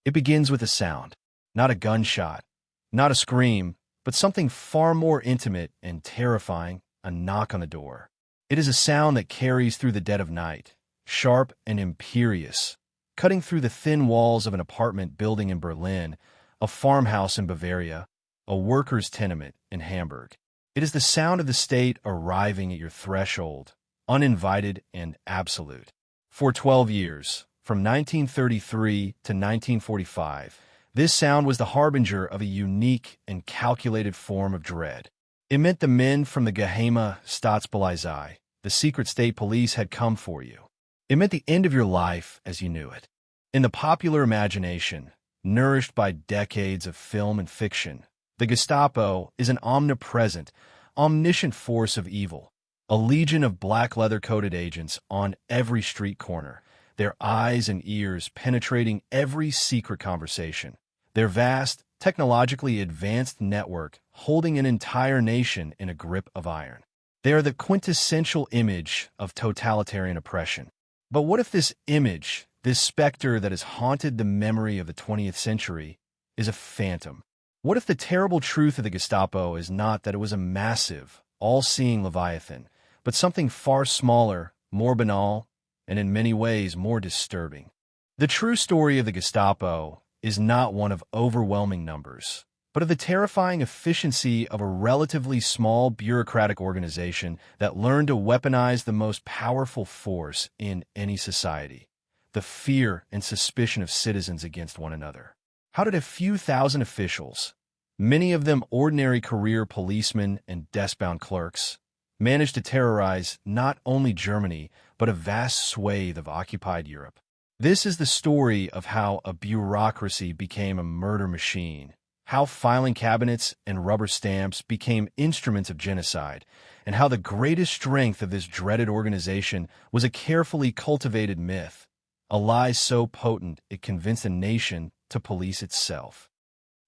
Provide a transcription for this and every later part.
It begins with a sound, not a gunshot, not a scream, but something far more intimate and terrifying, a knock on the door. It is a sound that carries through the dead of night, sharp and imperious, cutting through the thin walls of an apartment building in Berlin, a farmhouse in Bavaria, a worker's tenement in Hamburg. It is the sound of the state arriving at your threshold, uninvited and absolute. For 12 years, from 1933 to 1945, this sound was the harbinger of a unique and calculated form of dread. It meant the men from the Geheime Staatspolizei, the secret state police, had come for you. It meant the end of your life as you knew it. In the popular imagination, nourished by decades of film and fiction, the Gestapo is an omnipresent, omniscient force of evil, a legion of black leather-coated agents on every street corner, their eyes and ears penetrating every secret conversation, their vast, technologically advanced network holding an entire nation in a grip of iron. They are the quintessential image of totalitarian oppression. But what if this image, this specter that has haunted the memory of the 20th century, is a phantom? What if the terrible truth of the Gestapo is not that it was a massive, all-seeing Leviathan, but something far smaller, more banal, and in many ways more disturbing? The true story of the Gestapo is not one of overwhelming numbers, but of the terrifying efficiency of a relatively small bureaucratic organization that learned to weaponize the most powerful force in any society: the fear and suspicion of citizens against one another. How did a few thousand officials, many of them ordinary career policemen and desk-bound clerks, manage to terrorize not only Germany, but a vast swathe of occupied Europe? This is the story of how a bureaucracy became a murder machine, how filing cabinets and rubber stamps became instruments of genocide, and how the greatest strength of this dreaded organization was a carefully cultivated myth, a lie so potent it convinced a nation to police itself.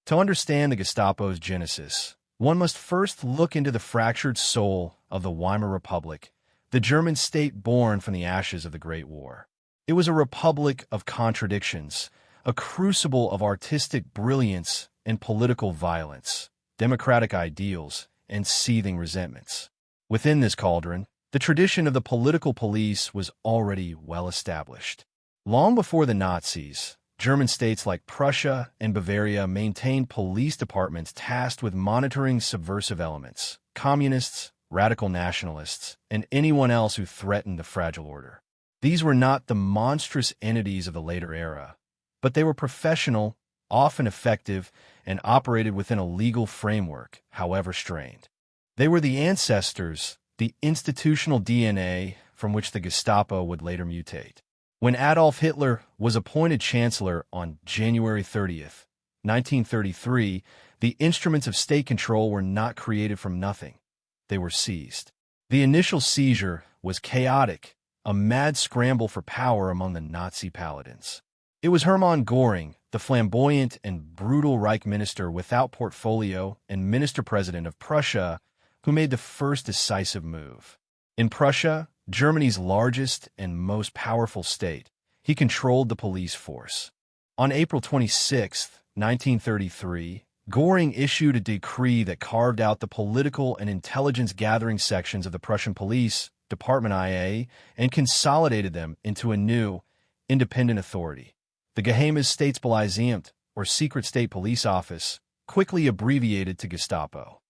To understand the Gestapo's genesis, one must first look into the fractured soul of the Weimar Republic, the German state born from the ashes of the Great War. It was a republic of contradictions, a crucible of artistic brilliance and political violence, democratic ideals, and seething resentments. Within this cauldron, the tradition of the political police was already well established. Long before the Nazis, German states like Prussia and Bavaria maintained police departments tasked with monitoring subversive elements, communists, radical nationalists, and anyone else who threatened the fragile order. These were not the monstrous entities of the later era, but they were professional, often effective, and operated within a legal framework, however strained. They were the ancestors, the institutional DNA from which the Gestapo would later mutate. When Adolf Hitler was appointed chancellor on January 30th, 1933, the instruments of state control were not created from nothing. They were seized. The initial seizure was chaotic, a mad scramble for power among the Nazi paladins. It was Hermann Göring, the flamboyant and brutal Reich minister without portfolio and minister-president of Prussia, who made the first decisive move. In Prussia, Germany's largest and most powerful state, he controlled the police force. On April 26, 1933, Göring issued a decree that carved out the political and intelligence-gathering sections of the Prussian police, Department IA, and consolidated them into a new, independent authority. The Geheime Staatspolizeiamt, or Secret State Police Office, quickly abbreviated to Gestapo.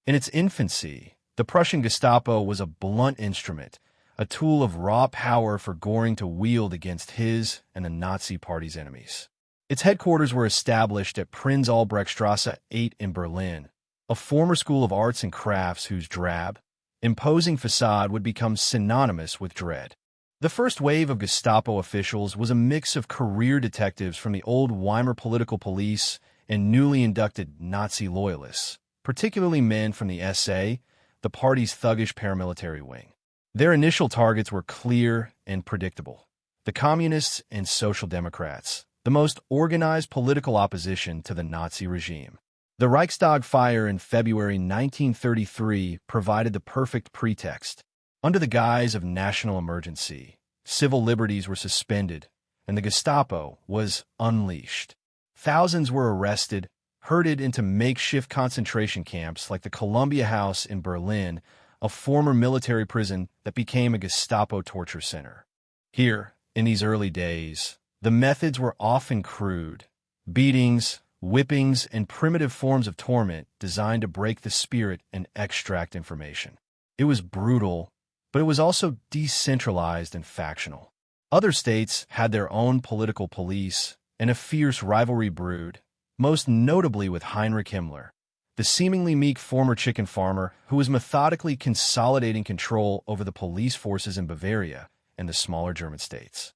In its infancy, the Prussian Gestapo was a blunt instrument, a tool of raw power for Göring to wield against his and the Nazi Party's enemies. Its headquarters were established at Prinz Albrechtstrasse 8 in Berlin, a former school of arts and crafts whose drab, imposing facade would become synonymous with dread. The first wave of Gestapo officials was a mix of career detectives from the old Weimar political police and newly inducted Nazi loyalists, particularly men from the SA, the party's thuggish paramilitary wing. Their initial targets were clear and predictable: the Communists and Social Democrats, the most organized political opposition to the Nazi regime. The Reichstag fire in February 1933 provided the perfect pretext. Under the guise of national emergency, civil liberties were suspended, and the Gestapo was unleashed. Thousands were arrested, herded into makeshift concentration camps like the Columbia House in Berlin, a former military prison that became a Gestapo torture center. Here, in these early days, the methods were often crude: beatings, whippings, and primitive forms of torment designed to break the spirit and extract information. It was brutal, but it was also decentralized and factional. Other states had their own political police, and a fierce rivalry brewed, most notably with Heinrich Himmler, the seemingly meek former chicken farmer who was methodically consolidating control over the police forces in Bavaria and the smaller German states.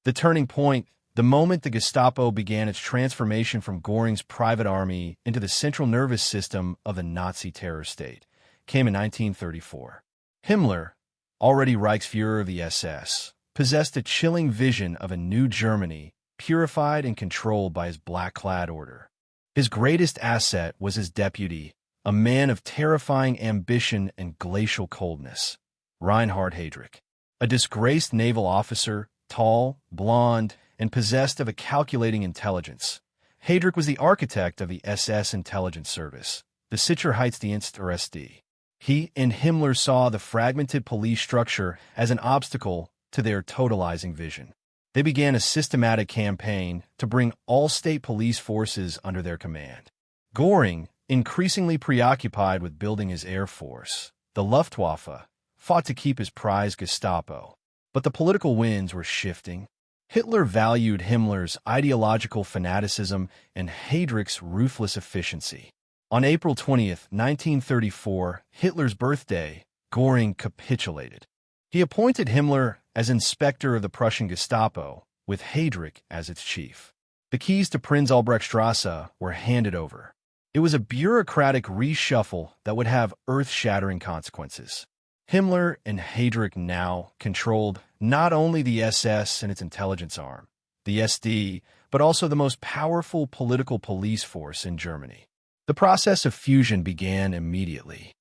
The turning point, the moment the Gestapo began its transformation from Göring's private army into the central nervous system of the Nazi terror state, came in 1934. Himmler, already Reichsfuhrer of the SS, possessed a chilling vision of a new Germany, purified and controlled by his black-clad order. His greatest asset was his deputy, a man of terrifying ambition and glacial coldness, Reinhard Heydrich. A disgraced naval officer, tall, blonde, and possessed of a calculating intelligence, Heydrich was the architect of the SS intelligence service, the Sicherheitsdienst or SD. He and Himmler saw the fragmented police structure as an obstacle to their totalizing vision. They began a systematic campaign to bring all state police forces under their command. Göring, increasingly preoccupied with building his air force, the Luftwaffe, fought to keep his prized Gestapo. But the political winds were shifting. Hitler valued Himmler's ideological fanaticism and Heydrich's ruthless efficiency. On April 20th, 1934, Hitler's birthday, Göring capitulated. He appointed Himmler as inspector of the Prussian Gestapo, with Heydrich as its chief. The keys to Prinz Albrechtstrasse were handed over. It was a bureaucratic reshuffle that would have earth-shattering consequences. Himmler and Heydrich now controlled not only the SS and its intelligence arm, the SD, but also the most powerful political police force in Germany. The process of fusion began immediately.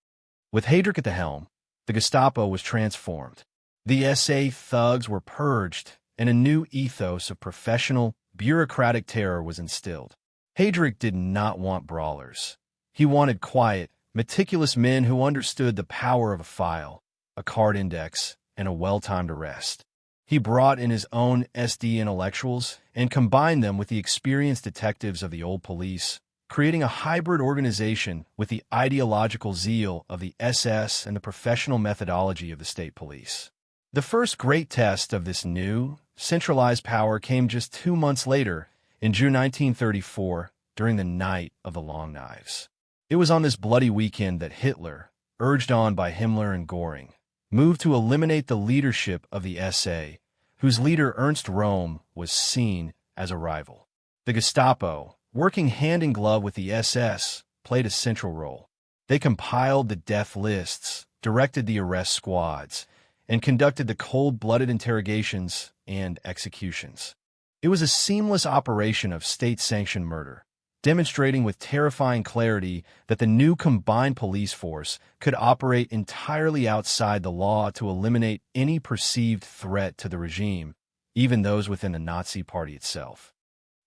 With Heydrich at the helm, the Gestapo was transformed. The SA thugs were purged, and a new ethos of professional, bureaucratic terror was instilled. Heydrich did not want brawlers. He wanted quiet, meticulous men who understood the power of a file, a card index, and a well-timed arrest. He brought in his own SD intellectuals and combined them with the experienced detectives of the old police, creating a hybrid organization with the ideological zeal of the SS and the professional methodology of the state police. The first great test of this new, centralized power came just 2 months later, in June 1934, during the Night of the Long Knives. It was on this bloody weekend that Hitler, urged on by Himmler and Göring, moved to eliminate the leadership of the SA, whose leader Ernst Röhm was seen as a rival. The Gestapo, working hand in glove with the SS, played a central role. They compiled the death lists, directed the arrest squads, and conducted the cold-blooded interrogations and executions. It was a seamless operation of state-sanctioned murder, demonstrating with terrifying clarity that the new combined police force could operate entirely outside the law to eliminate any perceived threat to the regime, even those within the Nazi Party itself.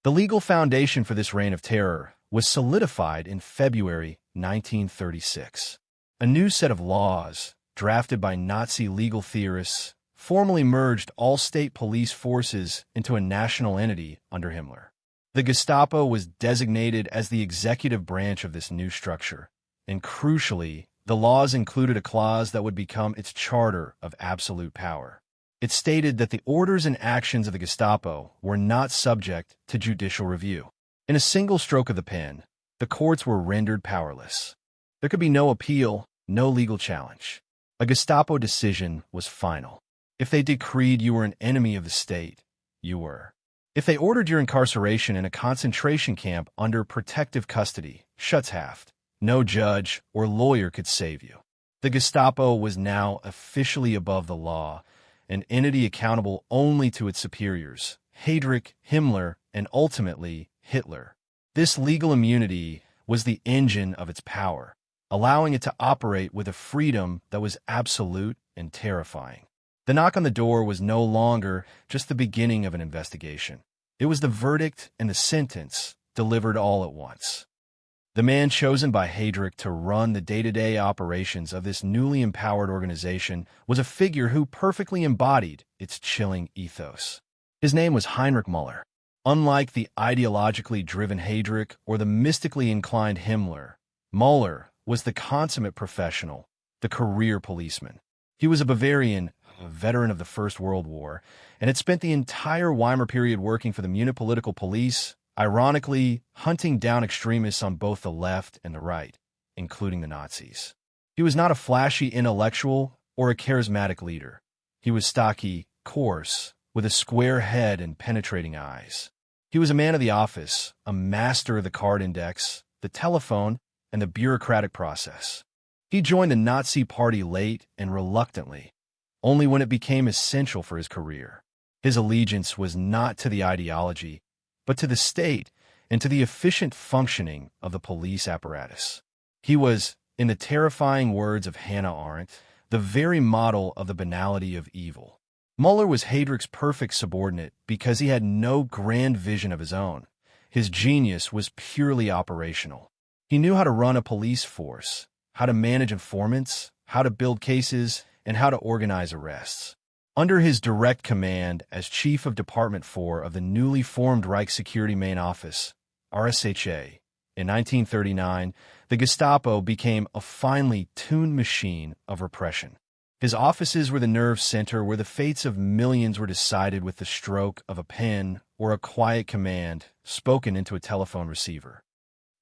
The legal foundation for this reign of terror was solidified in February 1936. A new set of laws, drafted by Nazi legal theorists, formally merged all state police forces into a national entity under Himmler. The Gestapo was designated as the executive branch of this new structure, and crucially, the laws included a clause that would become its charter of absolute power. It stated that the orders and actions of the Gestapo were not subject to judicial review. In a single stroke of the pen, the courts were rendered powerless. There could be no appeal, no legal challenge. A Gestapo decision was final. If they decreed you were an enemy of the state, you were. If they ordered your incarceration in a concentration camp under protective custody, Schutzhaft, no judge or lawyer could save you. The Gestapo was now officially above the law, an entity accountable only to its superiors, Heydrich, Himmler, and ultimately Hitler. This legal immunity was the engine of its power, allowing it to operate with a freedom that was absolute and terrifying. The knock on the door was no longer just the beginning of an investigation. It was the verdict and the sentence, delivered all at once. The man chosen by Heydrich to run the day-to-day operations of this newly empowered organization was a figure who perfectly embodied its chilling ethos. His name was Heinrich Müller. Unlike the ideologically driven Heydrich or the mystically inclined Himmler, Müller was the consummate professional, the career policeman. He was a Bavarian, a veteran of the First World War, and had spent the entire Weimar period working for the Munich political police, ironically hunting down extremists on both the left and the right, including the Nazis. He was not a flashy intellectual or a charismatic leader. He was stocky, coarse, with a square head and penetrating eyes. He was a man of the office, a master of the card index, the telephone, and the bureaucratic process. He joined the Nazi Party late and reluctantly, only when it became essential for his career. His allegiance was not to the ideology, but to the state and to the efficient functioning of the police apparatus. He was, in the terrifying words of Hannah Arendt, the very model of the banality of evil. Müller was Heydrich's perfect subordinate because he had no grand vision of his own. His genius was purely operational. He knew how to run a police force, how to manage informants, how to build cases, and how to organize arrests. Under his direct command as Chief of Department 4 of the newly formed Reich Security Main Office, RSHA, in 1939, the Gestapo became a finely tuned machine of repression. His offices were the nerve center where the fates of millions were decided with the stroke of a pen or a quiet command spoken into a telephone receiver.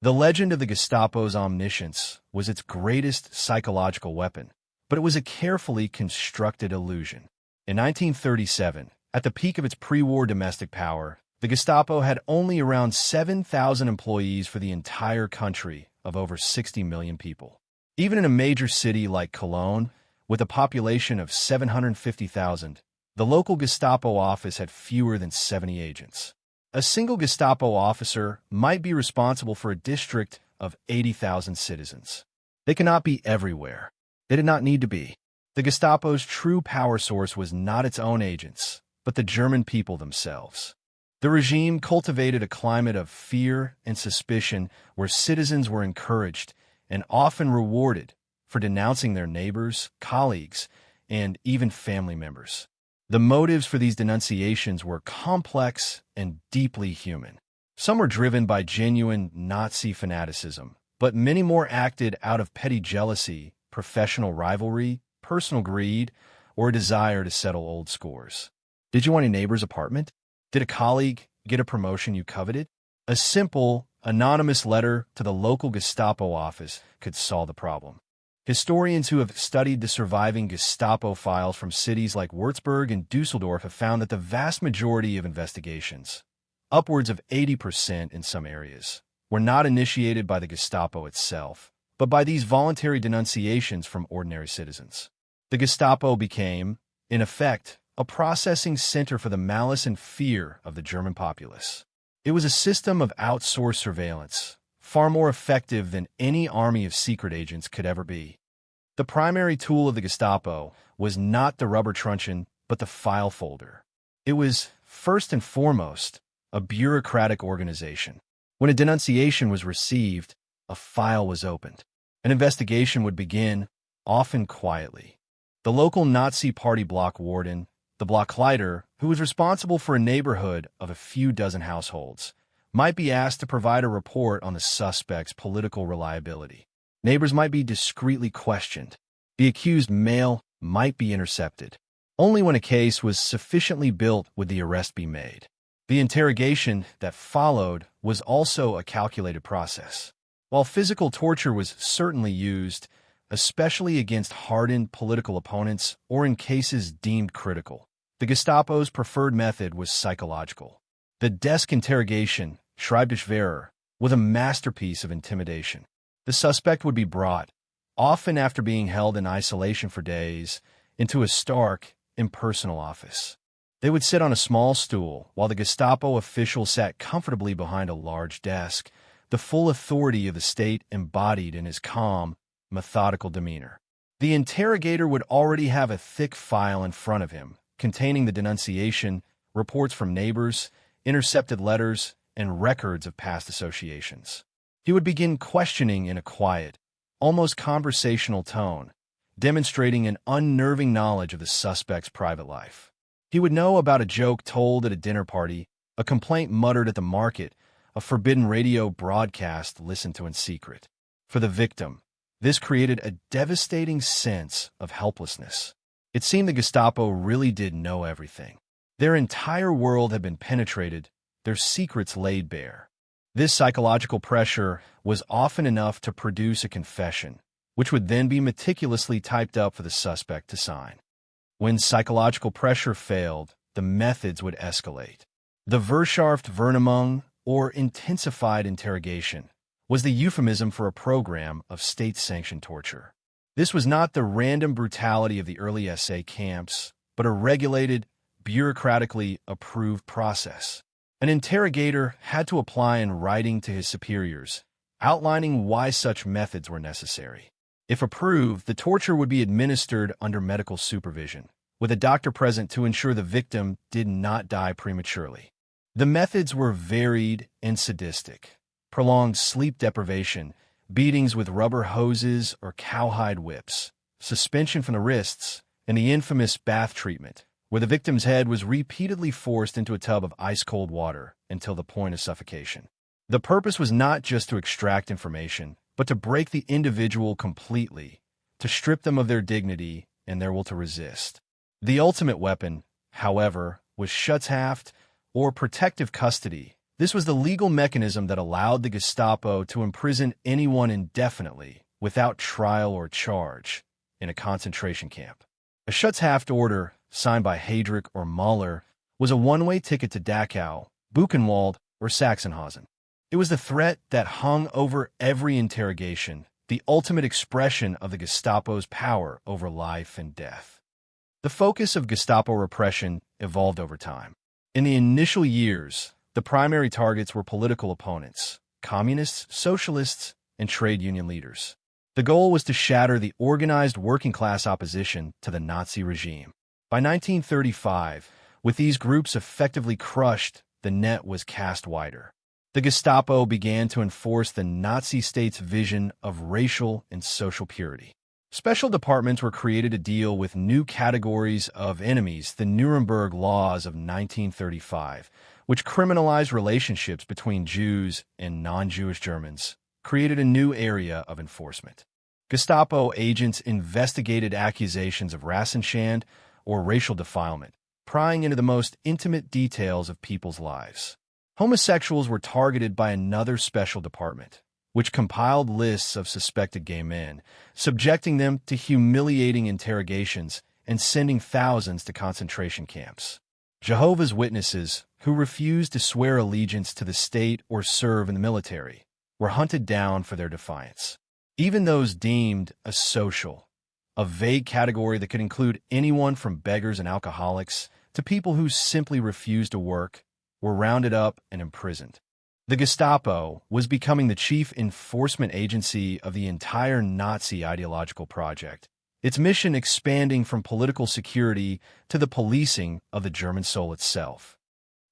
The legend of the Gestapo's omniscience was its greatest psychological weapon, but it was a carefully constructed illusion. In 1937, at the peak of its pre-war domestic power, the Gestapo had only around 7,000 employees for the entire country of over 60 million people. Even in a major city like Cologne, with a population of 750,000, the local Gestapo office had fewer than 70 agents. A single Gestapo officer might be responsible for a district of 80,000 citizens. They cannot be everywhere. They did not need to be. The Gestapo's true power source was not its own agents, but the German people themselves. The regime cultivated a climate of fear and suspicion where citizens were encouraged and often rewarded for denouncing their neighbors, colleagues, and even family members. The motives for these denunciations were complex and deeply human. Some were driven by genuine Nazi fanaticism, but many more acted out of petty jealousy, professional rivalry, personal greed, or a desire to settle old scores. Did you want a neighbor's apartment? Did a colleague get a promotion you coveted? A simple, anonymous letter to the local Gestapo office could solve the problem. Historians who have studied the surviving Gestapo files from cities like Würzburg and Dusseldorf have found that the vast majority of investigations, upwards of 80% in some areas, were not initiated by the Gestapo itself, but by these voluntary denunciations from ordinary citizens. The Gestapo became, in effect, a processing center for the malice and fear of the German populace. It was a system of outsourced surveillance, far more effective than any army of secret agents could ever be. The primary tool of the Gestapo was not the rubber truncheon, but the file folder. It was, first and foremost, a bureaucratic organization. When a denunciation was received, a file was opened. An investigation would begin, often quietly. The local Nazi Party block warden, the Blockleiter, who was responsible for a neighborhood of a few dozen households, might be asked to provide a report on the suspect's political reliability. Neighbors might be discreetly questioned. The accused mail might be intercepted. Only when a case was sufficiently built would the arrest be made. The interrogation that followed was also a calculated process. While physical torture was certainly used, especially against hardened political opponents or in cases deemed critical, the Gestapo's preferred method was psychological. The desk interrogation, Schreibtischverhör, was a masterpiece of intimidation. The suspect would be brought, often after being held in isolation for days, into a stark, impersonal office. They would sit on a small stool while the Gestapo official sat comfortably behind a large desk, the full authority of the state embodied in his calm, methodical demeanor. The interrogator would already have a thick file in front of him, containing the denunciation, reports from neighbors, intercepted letters, and records of past associations. He would begin questioning in a quiet, almost conversational tone, demonstrating an unnerving knowledge of the suspect's private life. He would know about a joke told at a dinner party, a complaint muttered at the market, a forbidden radio broadcast listened to in secret. For the victim, this created a devastating sense of helplessness. It seemed the Gestapo really did know everything. Their entire world had been penetrated, their secrets laid bare. This psychological pressure was often enough to produce a confession, which would then be meticulously typed up for the suspect to sign. When psychological pressure failed, the methods would escalate. The verschärfte Vernehmung, or intensified interrogation, was the euphemism for a program of state-sanctioned torture. This was not the random brutality of the early SA camps, but a regulated, bureaucratically approved process. An interrogator had to apply in writing to his superiors, outlining why such methods were necessary. If approved, the torture would be administered under medical supervision, with a doctor present to ensure the victim did not die prematurely. The methods were varied and sadistic. Prolonged sleep deprivation, beatings with rubber hoses or cowhide whips, suspension from the wrists, and the infamous bath treatment, where the victim's head was repeatedly forced into a tub of ice-cold water until the point of suffocation. The purpose was not just to extract information, but to break the individual completely, to strip them of their dignity and their will to resist. The ultimate weapon, however, was Schutzhaft, or protective custody. This was the legal mechanism that allowed the Gestapo to imprison anyone indefinitely, without trial or charge, in a concentration camp. A Schutzhaft order, signed by Heydrich or Mahler, was a one-way ticket to Dachau, Buchenwald, or Sachsenhausen. It was the threat that hung over every interrogation, the ultimate expression of the Gestapo's power over life and death. The focus of Gestapo repression evolved over time. In the initial years, the primary targets were political opponents, communists, socialists, and trade union leaders. The goal was to shatter the organized working-class opposition to the Nazi regime. By 1935, with these groups effectively crushed, the net was cast wider. The Gestapo began to enforce the Nazi state's vision of racial and social purity. Special departments were created to deal with new categories of enemies, the Nuremberg Laws of 1935, which criminalized relationships between Jews and non-Jewish Germans, created a new area of enforcement. Gestapo agents investigated accusations of Rassenschande, or racial defilement, prying into the most intimate details of people's lives. Homosexuals were targeted by another special department, which compiled lists of suspected gay men, subjecting them to humiliating interrogations and sending thousands to concentration camps. Jehovah's Witnesses, who refused to swear allegiance to the state or serve in the military, were hunted down for their defiance. Even those deemed asocial, a vague category that could include anyone from beggars and alcoholics to people who simply refused to work, were rounded up and imprisoned. The Gestapo was becoming the chief enforcement agency of the entire Nazi ideological project, its mission expanding from political security to the policing of the German soul itself.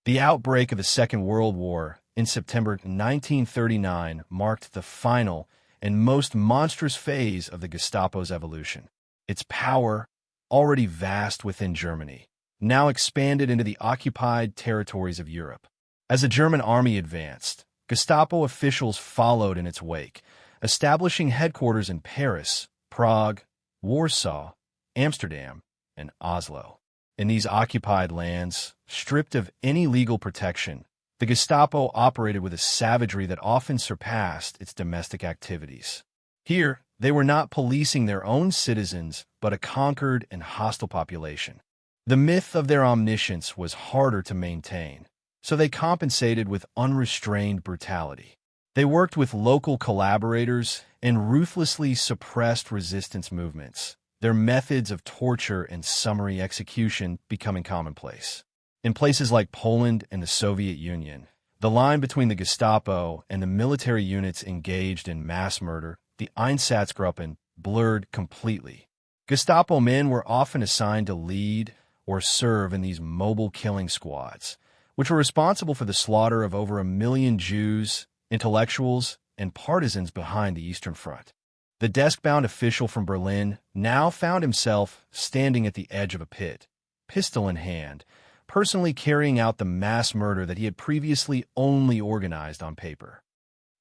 The outbreak of the Second World War in September 1939 marked the final and most monstrous phase of the Gestapo's evolution. Its power, already vast within Germany, now expanded into the occupied territories of Europe. As the German army advanced, Gestapo officials followed in its wake, establishing headquarters in Paris, Prague, Warsaw, Amsterdam, and Oslo. In these occupied lands, stripped of any legal protection, the Gestapo operated with a savagery that often surpassed its domestic activities. Here, they were not policing their own citizens, but a conquered and hostile population. The myth of their omniscience was harder to maintain, so they compensated with unrestrained brutality. They worked with local collaborators and ruthlessly suppressed resistance movements, their methods of torture and summary execution becoming commonplace. In places like Poland and the Soviet Union, the line between the Gestapo and the military units engaged in mass murder, the Einsatzgruppen, blurred completely. Gestapo men were often assigned to lead or serve in these mobile killing squads, which were responsible for the slaughter of over 1 million Jews, intellectuals, and partisans behind the Eastern Front. The desk-bound official from Berlin now found himself standing at the edge of a pit, pistol in hand, personally carrying out the mass murder that he had previously only organized on paper.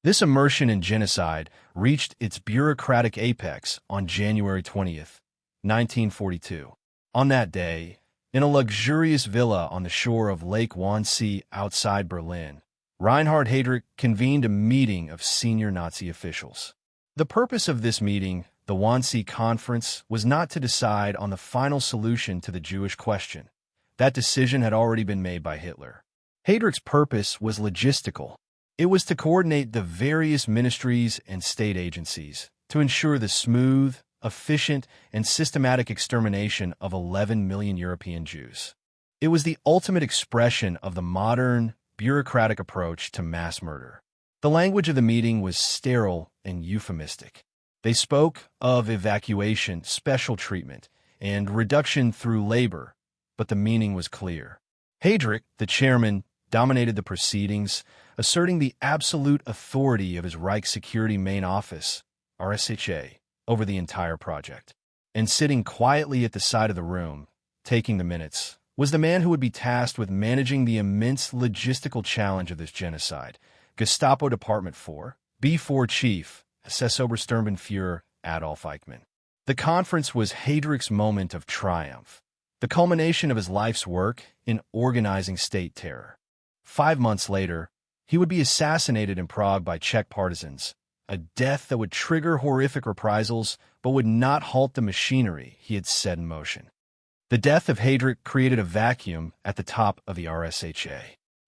This immersion in genocide reached its bureaucratic apex on January 20th, 1942. On that day, in a luxurious villa on the shore of Lake Wannsee outside Berlin, Reinhard Heydrich convened a meeting of senior Nazi officials. The purpose of this meeting, the Wannsee Conference, was not to decide on the final solution to the Jewish question. That decision had already been made by Hitler. Heydrich's purpose was logistical. It was to coordinate the various ministries and state agencies to ensure the smooth, efficient, and systematic extermination of 11 million European Jews. It was the ultimate expression of the modern, bureaucratic approach to mass murder. The language of the meeting was sterile and euphemistic. They spoke of evacuation, special treatment, and reduction through labor, but the meaning was clear. Heydrich, the chairman, dominated the proceedings, asserting the absolute authority of his Reich Security Main Office, RSHA, over the entire project. And sitting quietly at the side of the room, taking the minutes, was the man who would be tasked with managing the immense logistical challenge of this genocide, Gestapo Department 4, B4 Chief, SS-Obersturmbannführer Adolf Eichmann. The conference was Heydrich's moment of triumph, the culmination of his life's work in organizing state terror. 5 months later, he would be assassinated in Prague by Czech partisans, a death that would trigger horrific reprisals but would not halt the machinery he had set in motion. The death of Heydrich created a vacuum at the top of the RSHA.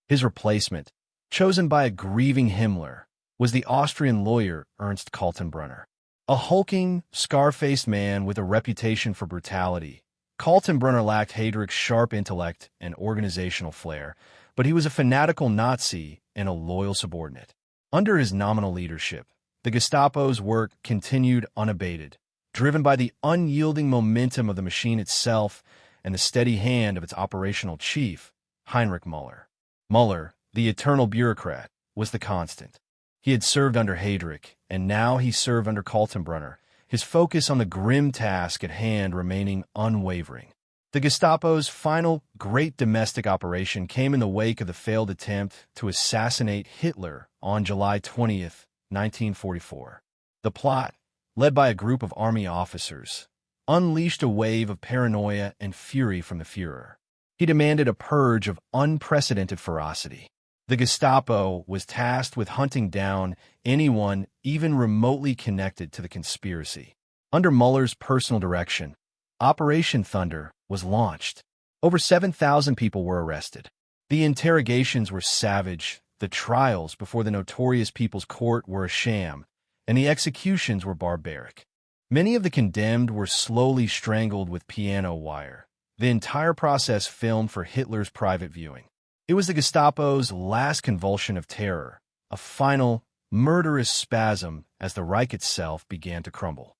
His replacement, chosen by a grieving Himmler, was the Austrian lawyer Ernst Kaltenbrunner. A hulking, scar-faced man with a reputation for brutality, Kaltenbrunner lacked Heydrich's sharp intellect and organizational flair, but he was a fanatical Nazi and a loyal subordinate. Under his nominal leadership, the Gestapo's work continued unabated, driven by the unyielding momentum of the machine itself and the steady hand of its operational chief, Heinrich Müller. Müller, the eternal bureaucrat, was the constant. He had served under Heydrich, and now he served under Kaltenbrunner, his focus on the grim task at hand remaining unwavering. The Gestapo's final great domestic operation came in the wake of the failed attempt to assassinate Hitler on July 20th, 1944. The plot, led by a group of army officers, unleashed a wave of paranoia and fury from the Führer. He demanded a purge of unprecedented ferocity. The Gestapo was tasked with hunting down anyone even remotely connected to the conspiracy. Under Müller's personal direction, Operation Thunder was launched. Over 7,000 people were arrested. The interrogations were savage, the trials before the notorious People's Court were a sham, and the executions were barbaric. Many of the condemned were slowly strangled with piano wire, the entire process filmed for Hitler's private viewing. It was the Gestapo's last convulsion of terror, a final, murderous spasm as the Reich itself began to crumble.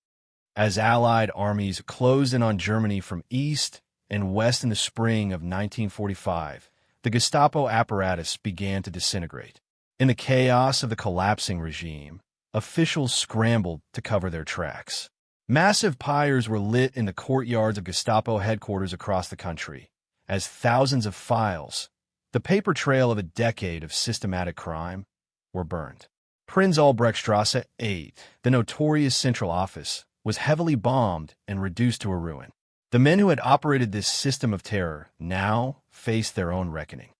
As Allied armies closed in on Germany from east and west in the spring of 1945, the Gestapo apparatus began to disintegrate. In the chaos of the collapsing regime, officials scrambled to cover their tracks. Massive pyres were lit in the courtyards of Gestapo headquarters across the country, as thousands of files, the paper trail of a decade of systematic crime, were burned. Prinz Albrechtstrasse 8, the notorious central office, was heavily bombed and reduced to a ruin. The men who had operated this system of terror now faced their own reckoning.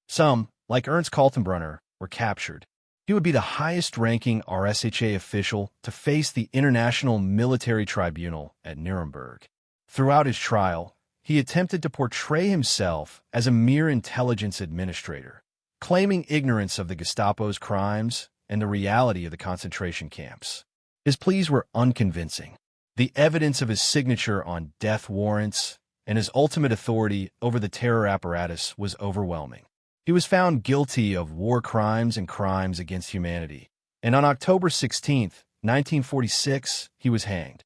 Some, like Ernst Kaltenbrunner, were captured. He would be the highest-ranking RSHA official to face the International Military Tribunal at Nuremberg. Throughout his trial, he attempted to portray himself as a mere intelligence administrator, claiming ignorance of the Gestapo's crimes and the reality of the concentration camps. His pleas were unconvincing. The evidence of his signature on death warrants and his ultimate authority over the terror apparatus was overwhelming. He was found guilty of war crimes and crimes against humanity, and on October 16, 1946, he was hanged.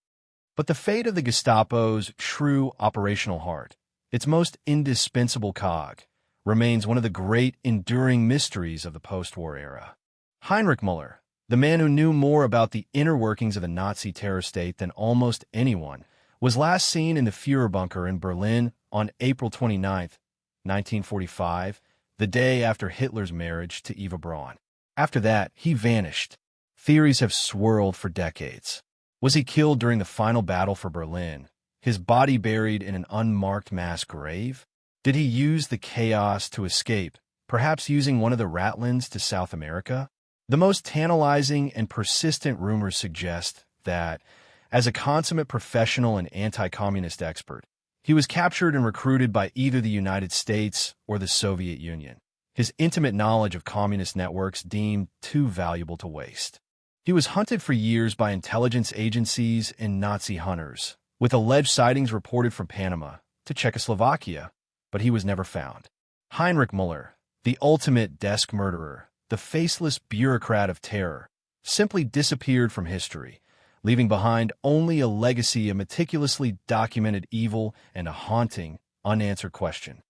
But the fate of the Gestapo's true operational heart, its most indispensable cog, remains one of the great enduring mysteries of the post-war era. Heinrich Müller, the man who knew more about the inner workings of the Nazi terror state than almost anyone, was last seen in the Führerbunker in Berlin on April 29, 1945, the day after Hitler's marriage to Eva Braun. After that, he vanished. Theories have swirled for decades. Was he killed during the final battle for Berlin, his body buried in an unmarked mass grave? Did he use the chaos to escape, perhaps using one of the Ratlins to South America? The most tantalizing and persistent rumors suggest that, as a consummate professional and anti-communist expert, he was captured and recruited by either the United States or the Soviet Union, his intimate knowledge of communist networks deemed too valuable to waste. He was hunted for years by intelligence agencies and Nazi hunters, with alleged sightings reported from Panama to Czechoslovakia, but he was never found. Heinrich Müller, the ultimate desk murderer, the faceless bureaucrat of terror, simply disappeared from history, leaving behind only a legacy of meticulously documented evil and a haunting, unanswered question.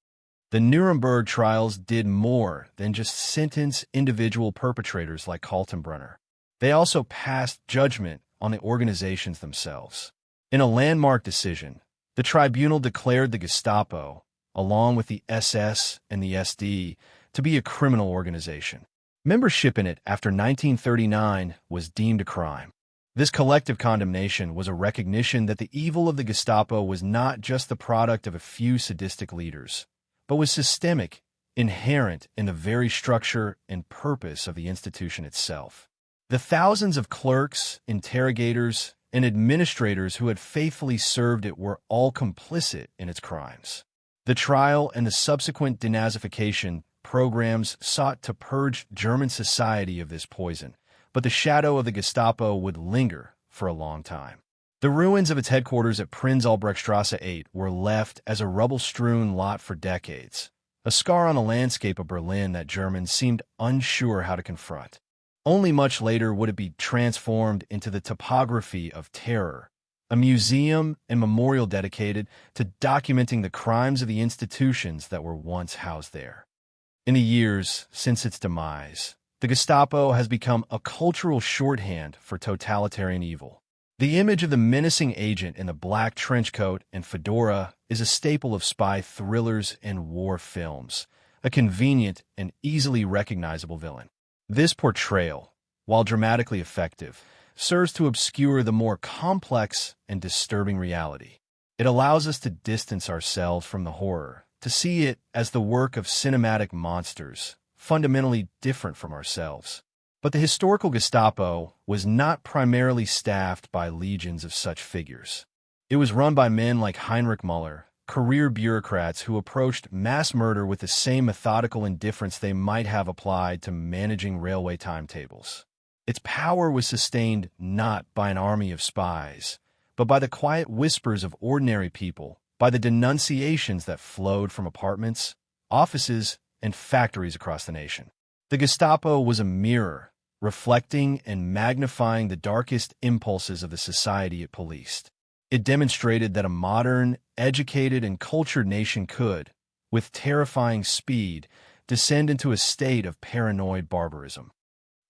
The Nuremberg trials did more than just sentence individual perpetrators like Kaltenbrunner. They also passed judgment on the organizations themselves. In a landmark decision, the tribunal declared the Gestapo, along with the SS and the SD, to be a criminal organization. Membership in it after 1939 was deemed a crime. This collective condemnation was a recognition that the evil of the Gestapo was not just the product of a few sadistic leaders, but was systemic, inherent in the very structure and purpose of the institution itself. The thousands of clerks, interrogators, and administrators who had faithfully served it were all complicit in its crimes. The trial and the subsequent denazification programs sought to purge German society of this poison, but the shadow of the Gestapo would linger for a long time. The ruins of its headquarters at Prinz-Albrechtstrasse 8 were left as a rubble-strewn lot for decades, a scar on the landscape of Berlin that Germans seemed unsure how to confront. Only much later would it be transformed into the topography of terror, a museum and memorial dedicated to documenting the crimes of the institutions that were once housed there. In the years since its demise, the Gestapo has become a cultural shorthand for totalitarian evil. The image of the menacing agent in the black trench coat and fedora is a staple of spy thrillers and war films, a convenient and easily recognizable villain. This portrayal, while dramatically effective, serves to obscure the more complex and disturbing reality. It allows us to distance ourselves from the horror, to see it as the work of cinematic monsters, fundamentally different from ourselves. But the historical Gestapo was not primarily staffed by legions of such figures. It was run by men like Heinrich Müller, career bureaucrats who approached mass murder with the same methodical indifference they might have applied to managing railway timetables. Its power was sustained not by an army of spies, but by the quiet whispers of ordinary people, by the denunciations that flowed from apartments, offices, and factories across the nation. The Gestapo was a mirror, reflecting and magnifying the darkest impulses of the society it policed. It demonstrated that a modern, educated, and cultured nation could, with terrifying speed, descend into a state of paranoid barbarism.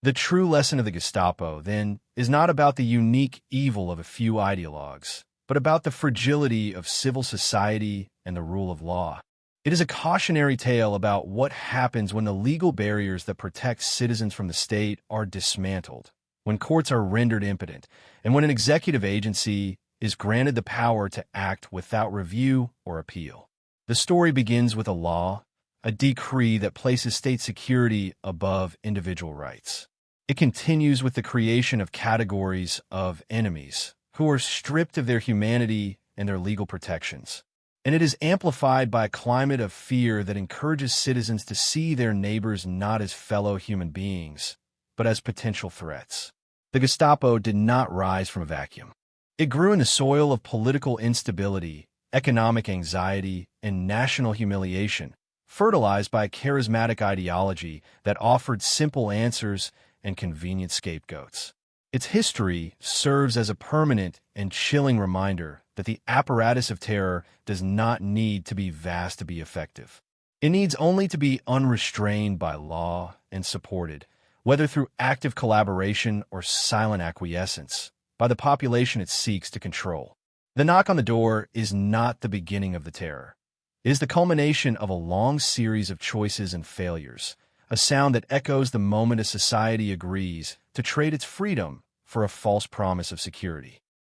The true lesson of the Gestapo, then, is not about the unique evil of a few ideologues, but about the fragility of civil society and the rule of law. It is a cautionary tale about what happens when the legal barriers that protect citizens from the state are dismantled, when courts are rendered impotent, and when an executive agency is granted the power to act without review or appeal. The story begins with a law, a decree that places state security above individual rights. It continues with the creation of categories of enemies who are stripped of their humanity and their legal protections. And it is amplified by a climate of fear that encourages citizens to see their neighbors not as fellow human beings, but as potential threats. The Gestapo did not rise from a vacuum. It grew in the soil of political instability, economic anxiety, and national humiliation, fertilized by a charismatic ideology that offered simple answers and convenient scapegoats. Its history serves as a permanent and chilling reminder that the apparatus of terror does not need to be vast to be effective. It needs only to be unrestrained by law and supported, whether through active collaboration or silent acquiescence, by the population it seeks to control. The knock on the door is not the beginning of the terror. It is the culmination of a long series of choices and failures, a sound that echoes the moment a society agrees to trade its freedom for a false promise of security.